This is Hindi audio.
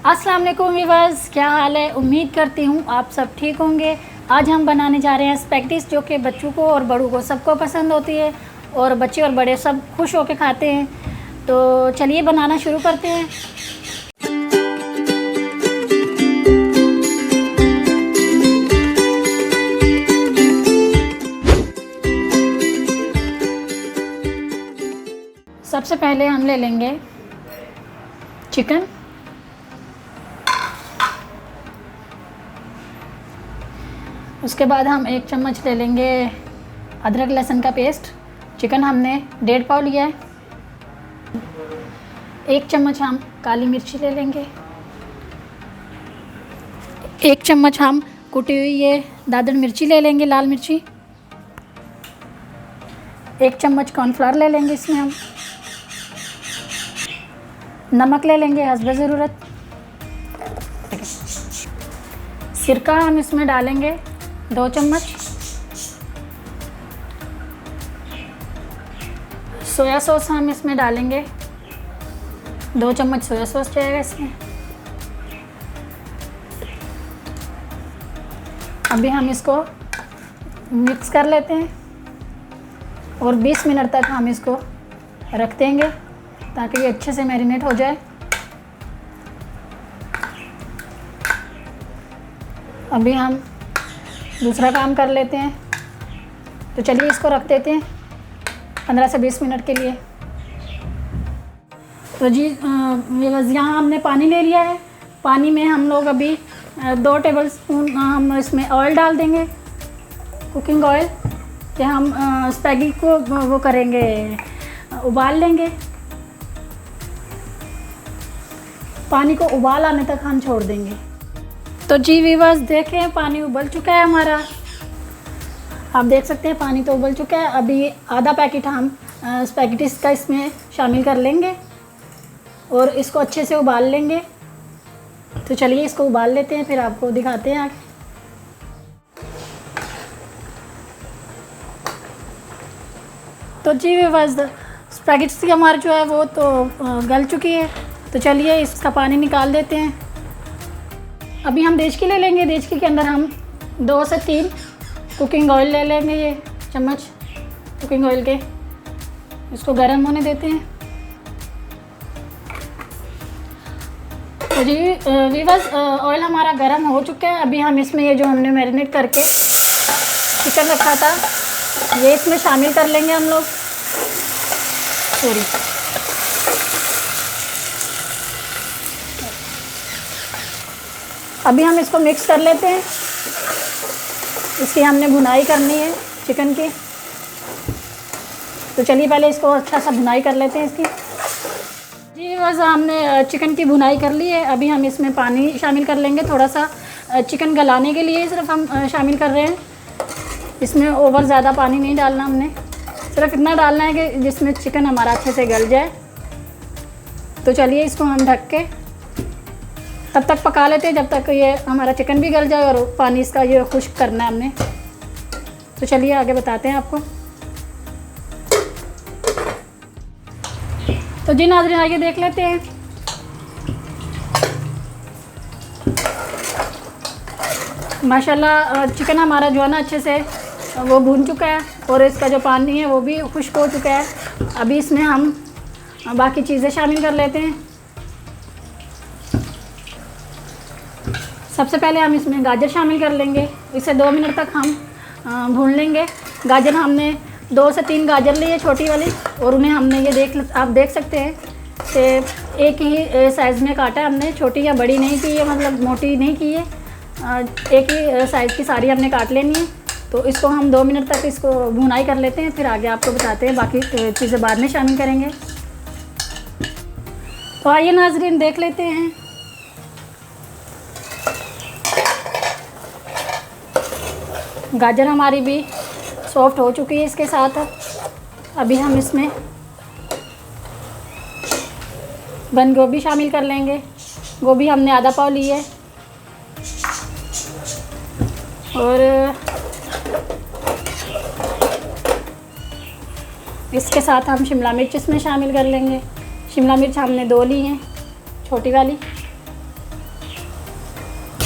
अस्सलाम वालेकुम व्यूअर्स, क्या हाल है। उम्मीद करती हूँ आप सब ठीक होंगे। आज हम बनाने जा रहे हैं स्पैगेटीज, जो कि बच्चों को और बड़ों को सबको पसंद होती है और बच्चे और बड़े सब खुश होकर खाते हैं। तो चलिए बनाना शुरू करते हैं। सबसे पहले हम ले लेंगे चिकन। उसके बाद हम 1 चम्मच ले लेंगे अदरक लहसुन का पेस्ट। चिकन हमने 1.5 पाव लिया है। 1 चम्मच हम काली मिर्ची ले लेंगे। 1 चम्मच हम कुटी हुई ये दादर मिर्ची ले लेंगे, लाल मिर्ची। 1 चम्मच कॉर्नफ्लावर ले लेंगे इसमें हम। नमक ले लेंगे हस्ब ज़रूरत। सिरका हम इसमें डालेंगे 2 चम्मच। सोया सॉस हम इसमें डालेंगे 2 चम्मच सोया सॉस जाएगा इसमें। अभी हम इसको मिक्स कर लेते हैं और 20 मिनट तक हम इसको रख देंगे ताकि ये अच्छे से मैरिनेट हो जाए। अभी हम दूसरा काम कर लेते हैं, तो चलिए इसको रख देते हैं 15 से 20 मिनट के लिए। तो जी यहाँ हमने पानी ले लिया है। पानी में हम लोग अभी 2 टेबल स्पून हम इसमें ऑयल डाल देंगे, कुकिंग ऑयल, कि हम स्पैगेटी को वो करेंगे, उबाल लेंगे। पानी को उबाल आने तक हम छोड़ देंगे। तो जी व्यूअर्स, देखें पानी उबल चुका है हमारा। आप देख सकते हैं पानी तो उबल चुका है। अभी आधा पैकेट हम स्पैगेटीज का इसमें शामिल कर लेंगे और इसको अच्छे से उबाल लेंगे। तो चलिए इसको उबाल लेते हैं, फिर आपको दिखाते हैं आगे। तो जी व्यूअर्स, स्पैगेटी हमारी जो है वो तो गल चुकी है। तो चलिए इसका पानी निकाल देते हैं। अभी हम देचकी ले लेंगे। देचकी के अंदर हम 2 से 3 कुकिंग ऑयल ले लेंगे, ये चम्मच कुकिंग ऑयल के। इसको गर्म होने देते हैं। तो जी व्यूअर्स, ऑयल हमारा गर्म हो चुका है। अभी हम इसमें ये जो हमने मैरिनेट करके चिकन रखा था, ये इसमें शामिल कर लेंगे हम लोग। सॉरी, अभी हम इसको मिक्स कर लेते हैं। इसकी हमने भुनाई करनी है चिकन की। तो चलिए पहले इसको अच्छा सा भुनाई कर लेते हैं इसकी। जी बस, हमने चिकन की भुनाई कर ली है। अभी हम इसमें पानी शामिल कर लेंगे, थोड़ा सा चिकन गलाने के लिए सिर्फ हम शामिल कर रहे हैं। इसमें ओवर ज़्यादा पानी नहीं डालना, हमने सिर्फ इतना डालना है कि जिसमें चिकन हमारा अच्छे से गल जाए। तो चलिए इसको हम ढक के तब तक पका लेते हैं जब तक ये हमारा चिकन भी गल जाए और पानी इसका ये खुश्क करना है हमने। तो चलिए आगे बताते हैं आपको। तो जी नाज़रीन, आगे देख लेते हैं। माशाल्लाह चिकन हमारा जो है ना अच्छे से वो भून चुका है और इसका जो पानी है वो भी खुश्क हो चुका है। अभी इसमें हम बाकी चीज़ें शामिल कर लेते हैं। सबसे पहले हम इसमें गाजर शामिल कर लेंगे। इसे 2 मिनट तक हम भून लेंगे। गाजर हमने 2 से 3 गाजर ली है, छोटी वाली, और उन्हें हमने ये आप देख सकते हैं कि एक ही साइज़ में काटा है हमने। छोटी या बड़ी नहीं की है, मतलब मोटी नहीं की है। एक ही साइज़ की सारी हमने काट लेनी है। तो इसको हम 2 मिनट तक इसको भुनाई कर लेते हैं, फिर आगे आपको बताते हैं। बाकी चीज़ें बाद में शामिल करेंगे। तो आइए नाज़रीन देख लेते हैं। गाजर हमारी भी सॉफ्ट हो चुकी है इसके साथ। अभी हम इसमें बंद गोभी शामिल कर लेंगे। गोभी हमने आधा पाव ली है और इसके साथ हम शिमला मिर्च इसमें शामिल कर लेंगे। शिमला मिर्च हमने 2 ली हैं, छोटी वाली।